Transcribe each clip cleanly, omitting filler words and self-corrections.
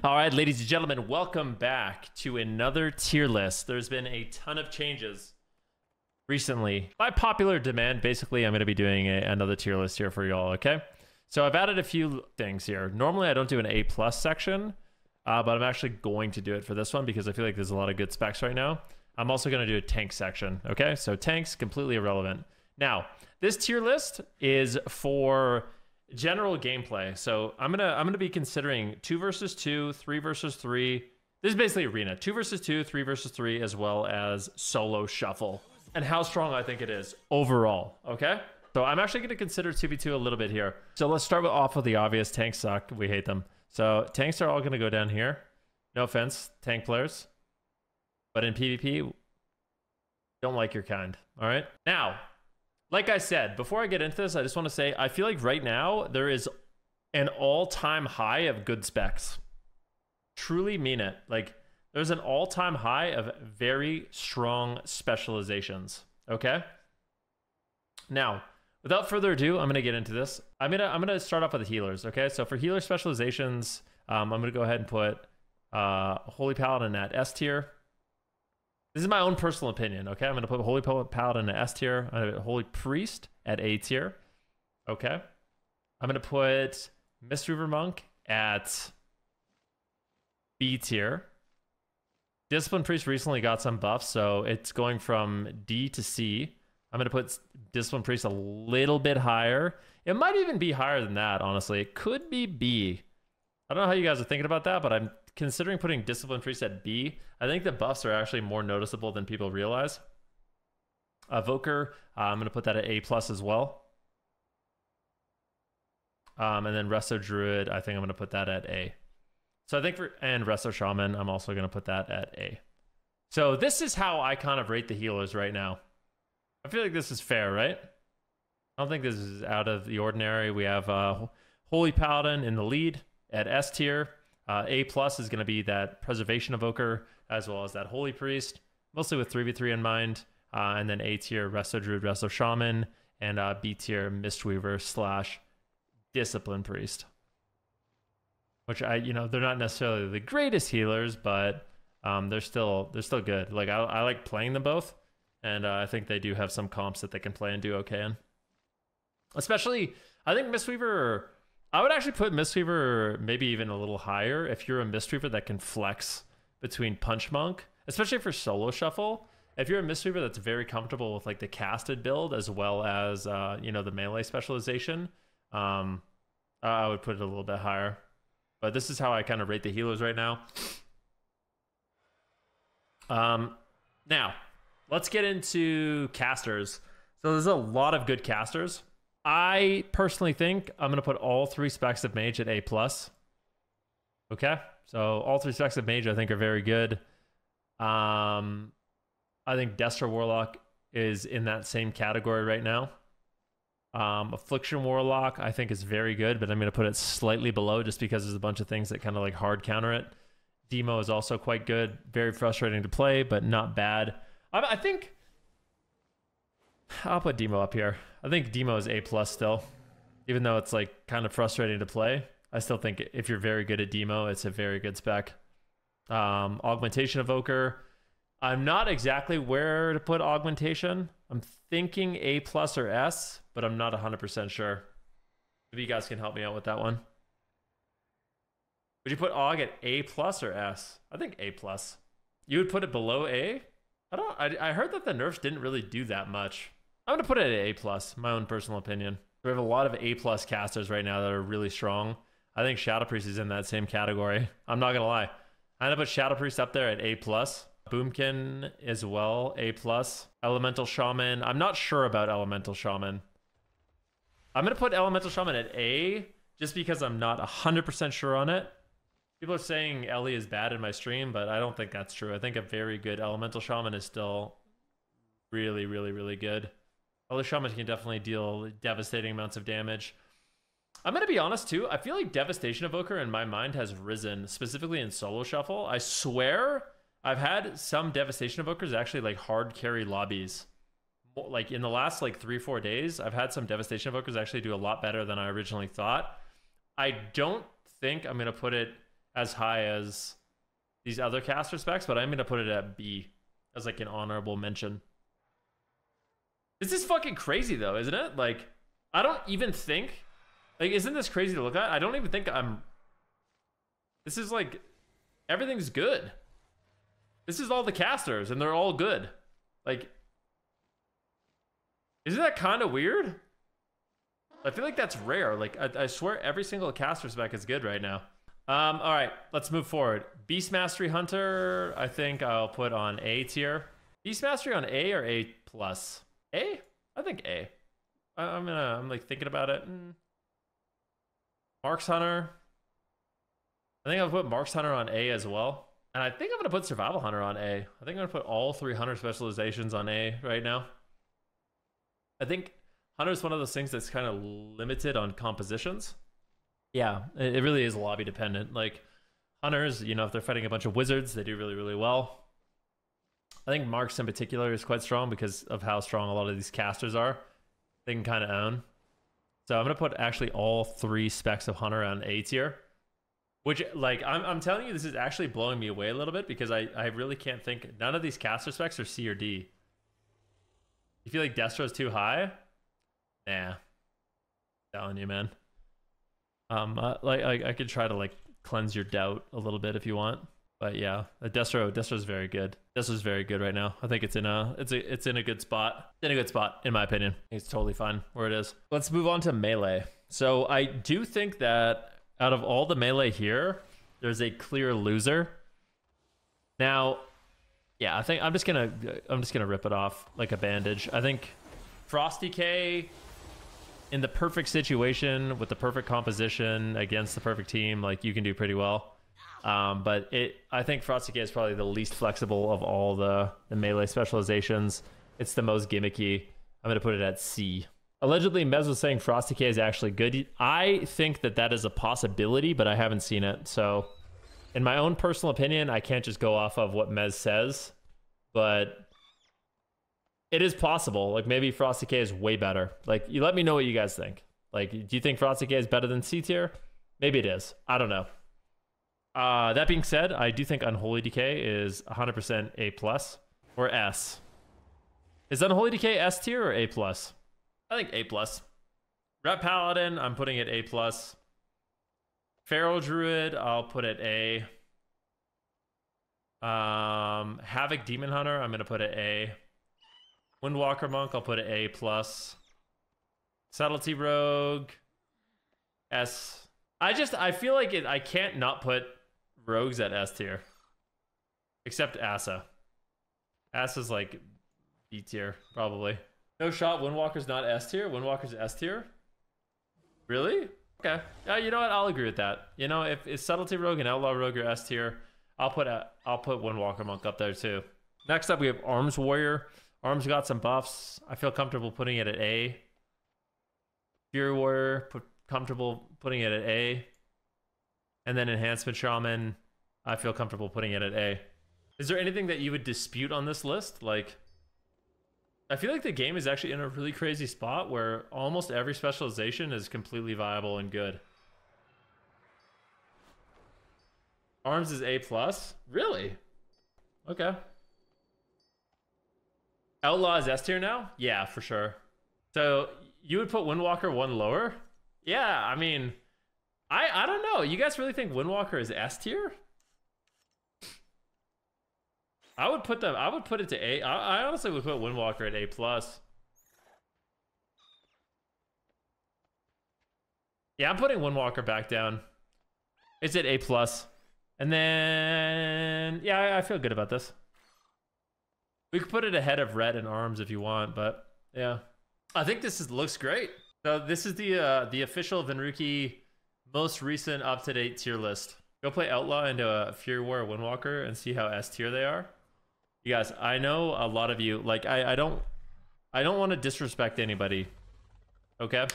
All right, ladies and gentlemen, welcome back to another tier list. There's been a ton of changes recently. By popular demand, basically, I'm going to be doing another tier list here for y'all, okay? So I've added a few things here. Normally, I don't do an A+ section, but I'm actually going to do it for this one because I feel like there's a lot of good specs right now. I'm also going to do a tank section, okay? So tanks, completely irrelevant. Now, this tier list is for general gameplay. So I'm gonna be considering 2 versus 2, 3 versus 3. This is basically arena. 2 versus 2, 3 versus 3, as well as solo shuffle. And how strong I think it is overall, okay? So I'm actually gonna consider 2v2 a little bit here. So let's start off with the obvious. Tanks suck, we hate them. So tanks are all gonna go down here. No offense, tank players. But in PvP, don't like your kind, all right? Now, like I said, before I get into this, I just want to say, I feel like right now, there is an all-time high of good specs. Truly mean it. Like, there's an all-time high of very strong specializations, okay? Now, without further ado, I'm going to get into this. I'm gonna start off with the healers, okay? So for healer specializations, I'm going to go ahead and put Holy Paladin at S tier. This is my own personal opinion, okay? I'm going to put Holy Paladin at S tier. I'm going to put Holy Priest at A tier, okay? I'm going to put Mistweaver Monk at B tier. Discipline Priest recently got some buffs, so it's going from D to C. I'm going to put Discipline Priest a little bit higher. It might even be higher than that, honestly. It could be B. I don't know how you guys are thinking about that, but I'm considering putting Discipline Priest at B. I think the buffs are actually more noticeable than people realize. Evoker, I'm going to put that at A+ as well. And then Resto Druid, I think I'm going to put that at A. So I think and Resto Shaman, I'm also going to put that at A. So this is how I kind of rate the healers right now. I feel like this is fair, right? I don't think this is out of the ordinary. We have Holy Paladin in the lead at S tier. A+ is going to be that Preservation Evoker, as well as that Holy Priest, mostly with 3v3 in mind. And then A tier, Resto Druid, Resto Shaman, and B tier, Mistweaver / Discipline Priest. Which they're not necessarily the greatest healers, but they're still good. Like I like playing them both, and I think they do have some comps that they can play and do okay in. Especially, I think Mistweaver. I would actually put Mistweaver maybe even a little higher if you're a Mistweaver that can flex between Punch Monk, especially for solo shuffle. If you're a Mistweaver that's very comfortable with like the casted build as well as the melee specialization, I would put it a little bit higher. But this is how I kind of rate the healers right now. Now, let's get into casters. So there's a lot of good casters. I personally think I'm going to put all 3 specs of Mage at A+. Okay? So all 3 specs of Mage I think are very good. I think Destra Warlock is in that same category right now. Affliction Warlock I think is very good, but I'm going to put it slightly below just because there's a bunch of things that kind of like hard counter it. Demo is also quite good. Very frustrating to play, but not bad. I think I'll put Demo up here. I think Demo is A+ still. Even though it's like kind of frustrating to play, I still think if you're very good at Demo, it's a very good spec. Augmentation Evoker. I'm not exactly where to put Augmentation. I'm thinking A+ or S, but I'm not 100% sure. Maybe you guys can help me out with that one. Would you put Aug at A+ or S? I think A+. You would put it below A? I heard that the nerfs didn't really do that much. I'm going to put it at A+, my own personal opinion. We have a lot of A+ casters right now that are really strong. I think Shadow Priest is in that same category. I'm not going to lie. I'm going to put Shadow Priest up there at A+. Boomkin as well, A+. Elemental Shaman. I'm not sure about Elemental Shaman. I'm going to put Elemental Shaman at A just because I'm not 100% sure on it. People are saying Ellie is bad in my stream, but I don't think that's true. I think a very good Elemental Shaman is still really, really, really good. Other Shamans can definitely deal devastating amounts of damage. I'm going to be honest too. I feel like Devastation Evoker in my mind has risen, specifically in solo shuffle. I swear I've had some Devastation Evokers actually like hard carry lobbies. Like in the last like 3-4 days, I've had some Devastation Evokers actually do a lot better than I originally thought. I don't think I'm going to put it as high as these other caster specs, but I'm going to put it at B as like an honorable mention. This is fucking crazy though, isn't it? Like, I don't even think, like, isn't this crazy to look at? I don't even think this is like, everything's good. This is all the casters and they're all good. Like, isn't that kind of weird? I feel like that's rare. Like, I swear every single caster spec is good right now. All right, let's move forward. Beast Mastery Hunter, I think I'll put on A tier. Beast Mastery on A or A plus? A? I think A. I'm like thinking about it. Marks Hunter. I think I'll put Marks Hunter on A as well. And I think I'm gonna put Survival Hunter on A. I think I'm gonna put all 3 Hunter specializations on A right now. I think Hunter is one of those things that's kind of limited on compositions. Yeah, it really is lobby dependent. Like, Hunters, you know, if they're fighting a bunch of wizards, they do really, really well. I think Marks in particular is quite strong because of how strong a lot of these casters are. They can kind of own. So I'm going to put actually all 3 specs of Hunter on A tier. Which, like, I'm telling you, this is actually blowing me away a little bit because I really can't think. None of these caster specs are C or D. You feel like Destro's too high? Nah. I'm telling you, man. I could try to like cleanse your doubt a little bit if you want, but yeah, Destro's very good. Destro's very good right now. I think it's in a good spot. It's in a good spot in my opinion. It's totally fine where it is. Let's move on to melee. So I do think that out of all the melee here, there's a clear loser. Now, yeah, I think I'm just gonna rip it off like a bandage. I think Frosty K, in the perfect situation with the perfect composition against the perfect team, like, you can do pretty well. But I think Frosty K is probably the least flexible of all the melee specializations. It's the most gimmicky. I'm going to put it at C. Allegedly, Mez was saying Frosty K is actually good. I think that is a possibility, but I haven't seen it. So in my own personal opinion, I can't just go off of what Mez says, but it is possible. Like, maybe Frosty K is way better. Like, you let me know what you guys think. Like, do you think Frosty K is better than C tier? Maybe it is. I don't know. That being said, I do think Unholy Decay is 100% A plus or S. Is Unholy Decay S tier or A plus? I think A plus. Ret Paladin, I'm putting it A plus. Feral Druid, I'll put it A. Havoc Demon Hunter, I'm gonna put it A. Windwalker Monk, I'll put it A plus. Subtlety Rogue, S. I feel like I can't not put rogues at S tier. Except Asa. Asa's like B tier, probably. No shot, Windwalker's not S tier? Windwalker's S tier? Really? Okay. Yeah, you know what? I'll agree with that. You know, if Subtlety Rogue and Outlaw Rogue are S tier, I'll put Windwalker Monk up there too. Next up, we have Arms Warrior. Arms got some buffs. I feel comfortable putting it at A. Fury Warrior, comfortable putting it at A. And then Enhancement Shaman, I feel comfortable putting it at A. Is there anything that you would dispute on this list? Like, I feel like the game is actually in a really crazy spot where almost every specialization is completely viable and good. Arms is A plus? Really? Okay. Outlaw is S tier now? Yeah, for sure. So you would put Windwalker one lower? Yeah, I mean, I don't know. You guys really think Windwalker is S tier? I would put it to A. I honestly would put Windwalker at A plus. Yeah, I'm putting Windwalker back down. It's at A plus. And then, yeah, I feel good about this. We could put it ahead of Ret and Arms if you want, but yeah. I think this looks great. So this is the official Venruki most recent up-to-date tier list. Go play Outlaw into a Fury War Windwalker and see how S tier they are. You guys, I know a lot of you, like, I don't want to disrespect anybody, okay?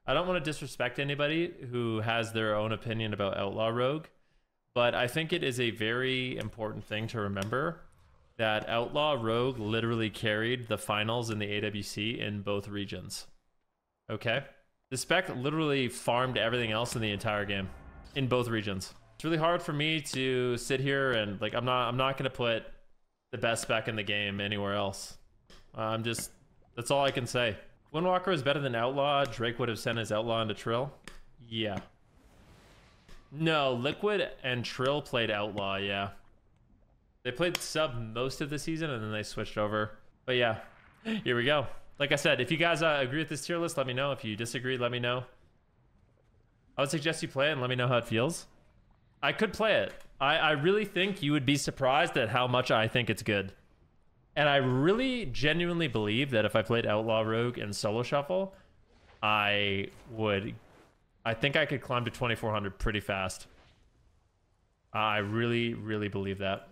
I don't want to disrespect anybody who has their own opinion about Outlaw Rogue, but I think it is a very important thing to remember that Outlaw Rogue literally carried the finals in the AWC in both regions, okay? The spec literally farmed everything else in the entire game in both regions. It's really hard for me to sit here and like I'm not gonna put the best spec in the game anywhere else. That's all I can say. Windwalker is better than Outlaw. Drake would have sent his Outlaw into Trill. Yeah. No, Liquid and Trill played Outlaw, yeah. They played sub most of the season and then they switched over. But yeah, here we go. Like I said, if you guys agree with this tier list, let me know. If you disagree, let me know. I would suggest you play it and let me know how it feels. I could play it. I really think you would be surprised at how much I think it's good. And I really genuinely believe that if I played Outlaw Rogue and Solo Shuffle, I think I could climb to 2400 pretty fast. I really, really believe that.